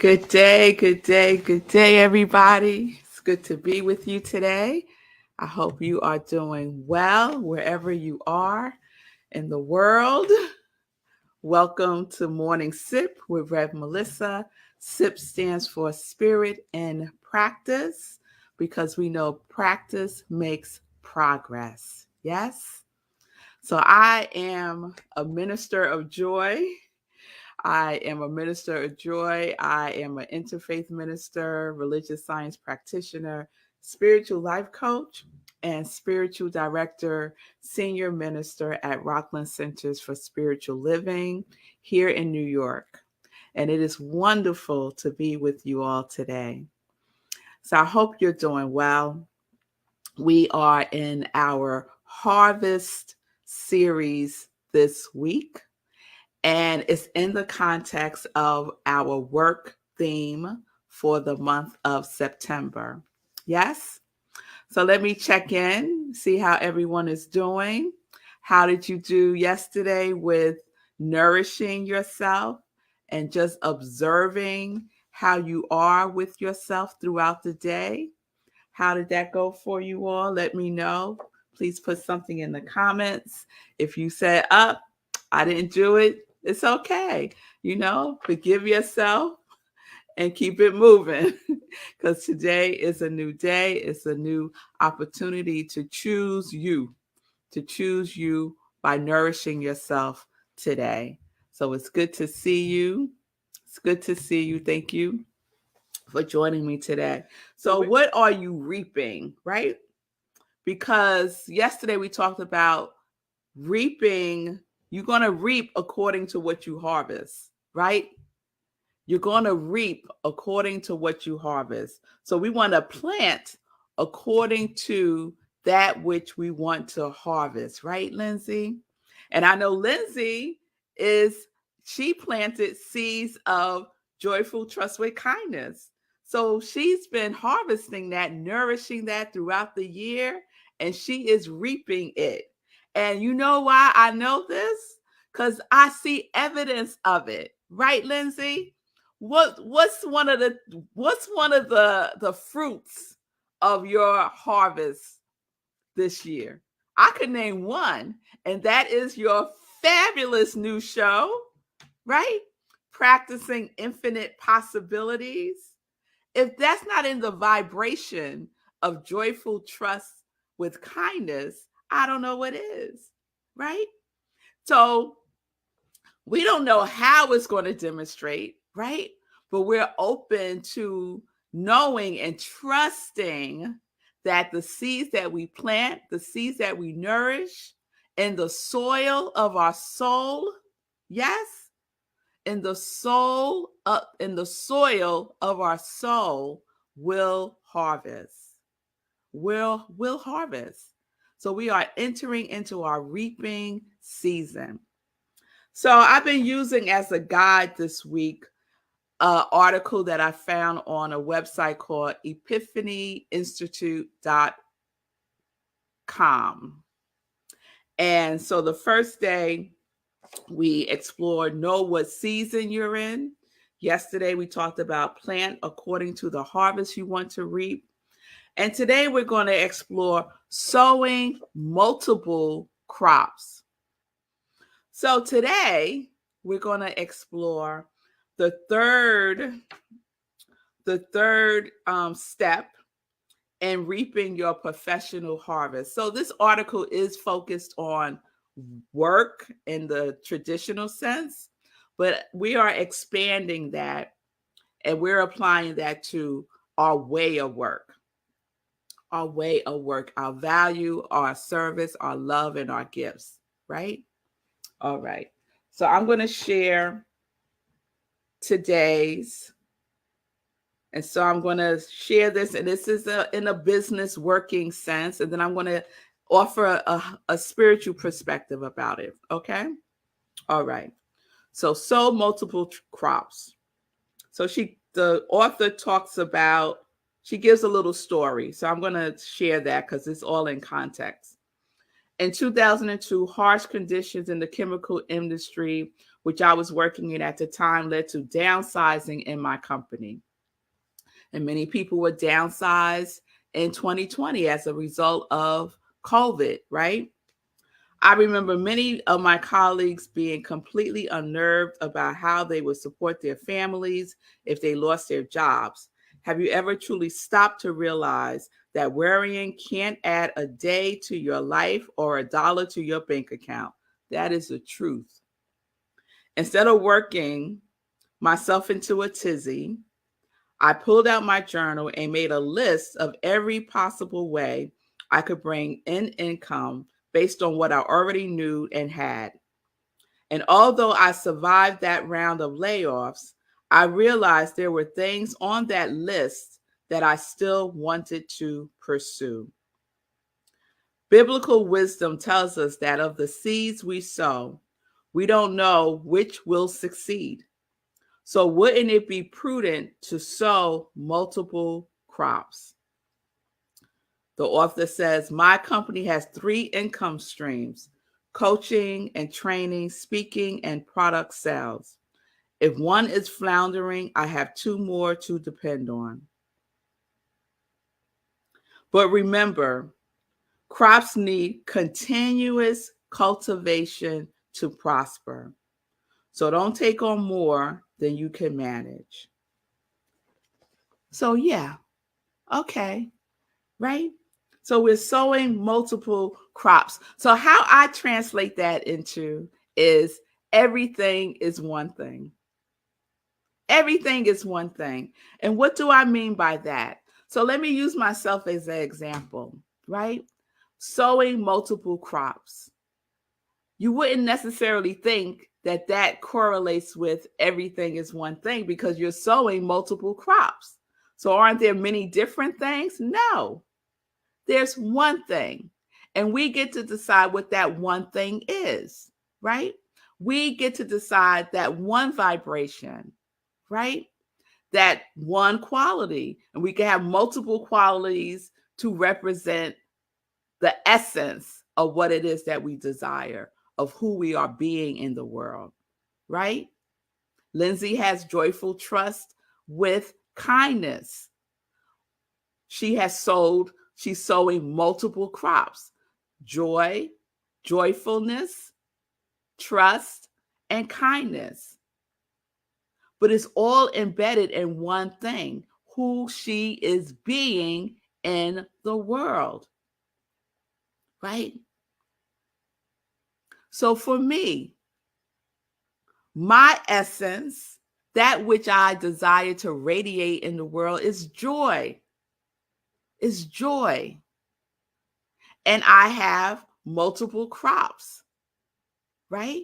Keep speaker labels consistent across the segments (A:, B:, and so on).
A: Good day, everybody. It's good to be with you today. I hope you are doing well wherever you are in the world. Welcome to Morning Sip with Rev Melissa. SIP stands for Spirit and Practice because we know practice makes progress. Yes? So I am a minister of joy. I am a minister of joy. I am an interfaith minister, religious science practitioner, spiritual life coach, and spiritual director, senior minister at Rockland Centers for Spiritual Living here in New York. And it is wonderful to be with you all today. So I hope you're doing well. We are in our harvest series this week. And it's in the context of our work theme for the month of September. Yes? So let me check in, see how everyone is doing. How did you do yesterday with nourishing yourself and just observing how you are with yourself throughout the day? How did that go for you all? Let me know. Please put something in the comments. If you said, I didn't do it, it's okay. Forgive yourself and keep it moving because today is a new day. It's a new opportunity to choose you by nourishing yourself today. So it's good to see you. It's good to see you. Thank you for joining me today. So what are you reaping, right? Because yesterday we talked about reaping. You're going to reap according to what you harvest, right? You're going to reap according to what you harvest. So we want to plant according to that which we want to harvest, right, Lindsay? And I know Lindsay she planted seeds of joyful trust with kindness. So she's been harvesting that, nourishing that throughout the year, and she is reaping it. And you know why I know this? Because I see evidence of it. Right, Lindsay? What's one of the fruits of your harvest this year? I could name one, and that is your fabulous new show, right? Practicing Infinite Possibilities. If that's not in the vibration of joyful trust with kindness, I don't know what is, right? So we don't know how it's going to demonstrate, right? But we're open to knowing and trusting that the seeds that we plant, the seeds that we nourish in the soil of our soul, yes, in the soil of our soul will harvest. Will harvest. So we are entering into our reaping season. So I've been using as a guide this week an article that I found on a website called epiphanyinstitute.com. And so the first day we explored know what season you're in. Yesterday we talked about plant according to the harvest you want to reap. And today we're going to explore sowing multiple crops. So today we're going to explore the third step in reaping your professional harvest. So this article is focused on work in the traditional sense, but we are expanding that and we're applying that to our way of work. Our way of work, our value, our service, our love, and our gifts, right? All right. So I'm going to share today's. And so I'm going to share this, and this is in a business working sense. And then I'm going to offer a spiritual perspective about it. Okay. All right. So sow multiple crops. So the author talks about, she gives a little story. So I'm going to share that because it's all in context. In 2002, harsh conditions in the chemical industry, which I was working in at the time, led to downsizing in my company. And many people were downsized in 2020 as a result of COVID, right? I remember many of my colleagues being completely unnerved about how they would support their families if they lost their jobs. Have you ever truly stopped to realize that worrying can't add a day to your life or a dollar to your bank account? That is the truth. Instead of working myself into a tizzy, I pulled out my journal and made a list of every possible way I could bring in income based on what I already knew and had. And although I survived that round of layoffs, I realized there were things on that list that I still wanted to pursue. Biblical wisdom tells us that of the seeds we sow, we don't know which will succeed. So wouldn't it be prudent to sow multiple crops? The author says, my company has 3 income streams: coaching and training, speaking, and product sales. If one is floundering, I have 2 more to depend on. But remember, crops need continuous cultivation to prosper. So don't take on more than you can manage. So yeah, okay, right? So we're sowing multiple crops. So how I translate that into is everything is one thing. Everything is one thing. And what do I mean by that? So let me use myself as an example, right? Sowing multiple crops. You wouldn't necessarily think that that correlates with everything is one thing because you're sowing multiple crops. So aren't there many different things? No. There's one thing, and we get to decide what that one thing is, right? We get to decide that one vibration, right? That one quality, and we can have multiple qualities to represent the essence of what it is that we desire, of who we are being in the world, right? Lindsay has joyful trust with kindness. She's sowing multiple crops: joy, joyfulness, trust, and kindness. But it's all embedded in one thing: who she is being in the world, right? So for me, my essence, that which I desire to radiate in the world, is joy. Is joy. And I have multiple crops, right?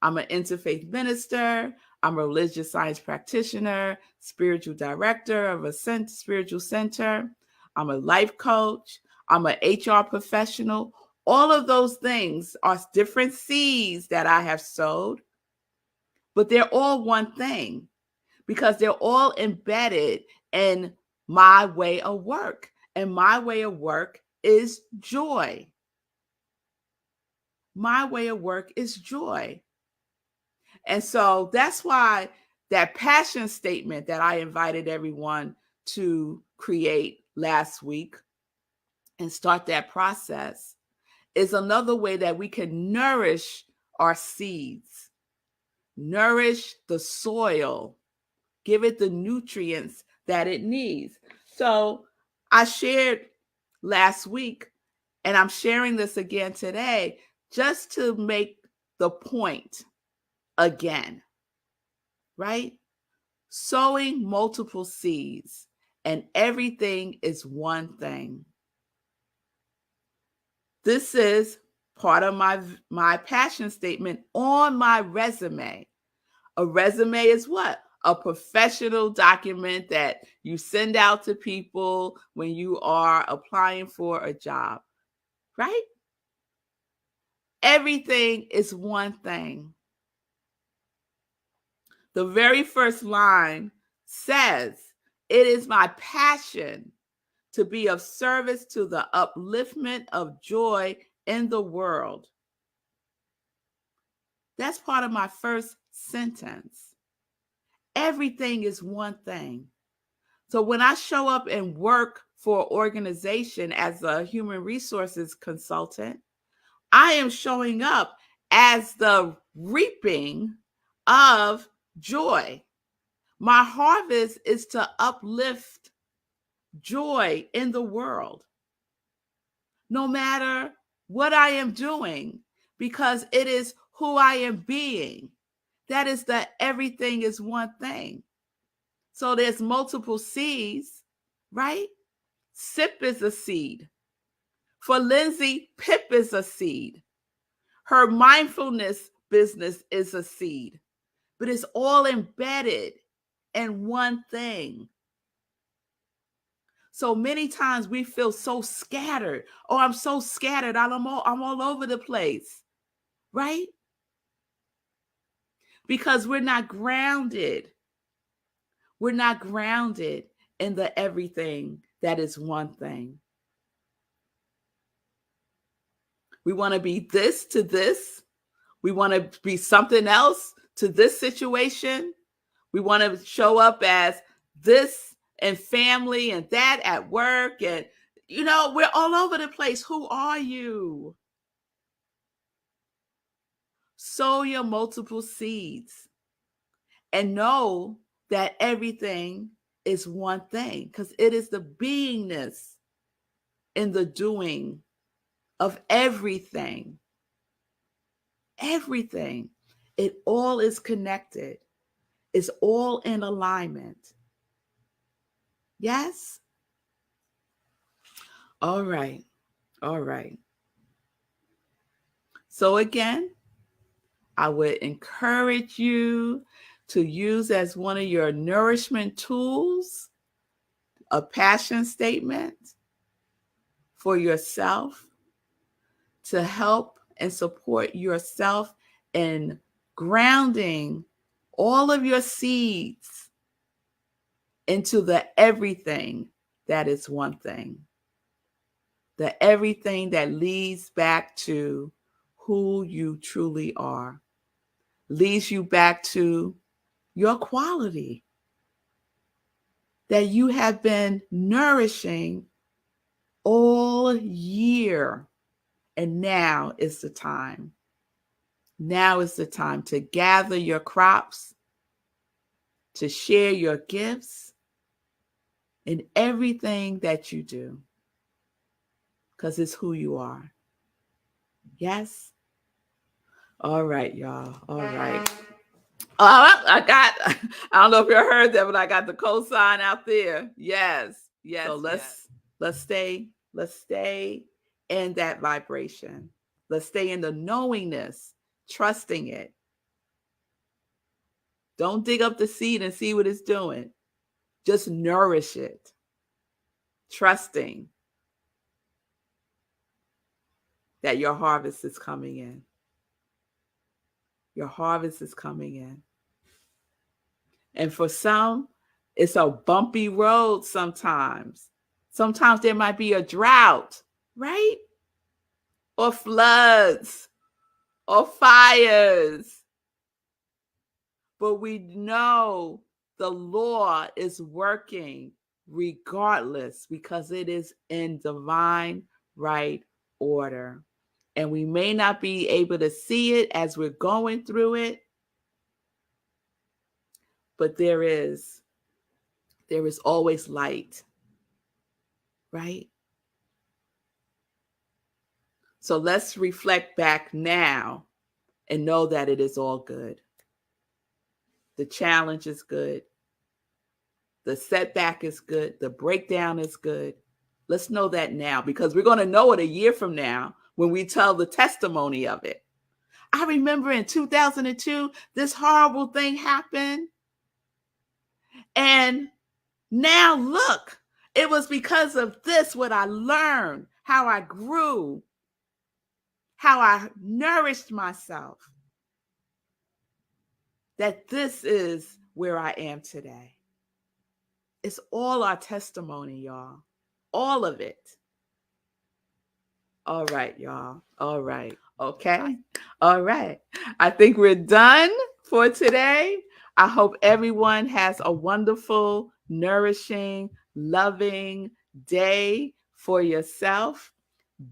A: I'm an interfaith minister. I'm a religious science practitioner, spiritual director of a spiritual center. I'm a life coach. I'm an HR professional. All of those things are different seeds that I have sowed, but they're all one thing because they're all embedded in my way of work. And my way of work is joy. My way of work is joy. And so that's why that passion statement that I invited everyone to create last week and start that process is another way that we can nourish our seeds, nourish the soil, give it the nutrients that it needs. So I shared last week, and I'm sharing this again today, just to make the point again, right? Sowing multiple seeds, and everything is one thing. This is part of my passion statement on my resume. A resume is what? A professional document that you send out to people when you are applying for a job, right? Everything is one thing. The very first line says, "It is my passion to be of service to the upliftment of joy in the world. That's part of my first sentence. Everything is one thing. So when I show up and work for an organization as a human resources consultant, I am showing up as the reaping of joy. My harvest is to uplift joy in the world, no matter what I am doing, because it is who I am being. That is that everything is one thing. So there's multiple seeds, right? Sip is a seed. For Lindsay, Pip is a seed. Her mindfulness business is a seed, but it's all embedded in one thing. So many times we feel so scattered. Oh, I'm so scattered. I'm all over the place, right? Because we're not grounded. We're not grounded in the everything that is one thing. We want to be this to this. We want to be something else to this situation. We want to show up as this and family and that at work. And, we're all over the place. Who are you? Sow your multiple seeds and know that everything is one thing, because it is the beingness in the doing of everything. Everything. It all is connected. It's all in alignment. Yes? All right. All right. So again, I would encourage you to use as one of your nourishment tools a passion statement for yourself to help and support yourself in grounding all of your seeds into the everything that is one thing. The everything that leads back to who you truly are, leads you back to your quality that you have been nourishing all year. And now is the time. Now is the time to gather your crops, to share your gifts in everything that you do, because it's who you are. Yes? All right, y'all. All right. I don't know if you heard that, but I got the cosign out there. Yes. So let's stay in that vibration. Let's stay in the knowingness, trusting it. Don't dig up the seed and see what it's doing. Just nourish it. Trusting that your harvest is coming in. Your harvest is coming in. And for some, it's a bumpy road sometimes. Sometimes there might be a drought, right? Or floods, or fires. But we know the law is working regardless, because it is in divine right order. And we may not be able to see it as we're going through it, but there is always light, right? So let's reflect back now and know that it is all good. The challenge is good. The setback is good. The breakdown is good. Let's know that now, because we're going to know it a year from now when we tell the testimony of it. I remember in 2002, this horrible thing happened. And now look, it was because of this, what I learned, how I grew, how I nourished myself, that this is where I am today. It's all our testimony, y'all. All of it. All right, y'all. All right. Okay. All right. I think we're done for today. I hope everyone has a wonderful, nourishing, loving day for yourself.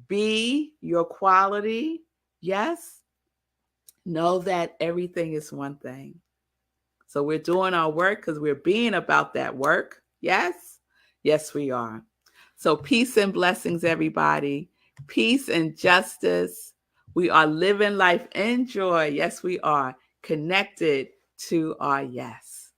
A: Be your quality. Yes. Know that everything is one thing. So we're doing our work because we're being about that work. Yes. Yes, we are. So peace and blessings, everybody. Peace and justice. We are living life in joy. Yes, we are connected to our yes.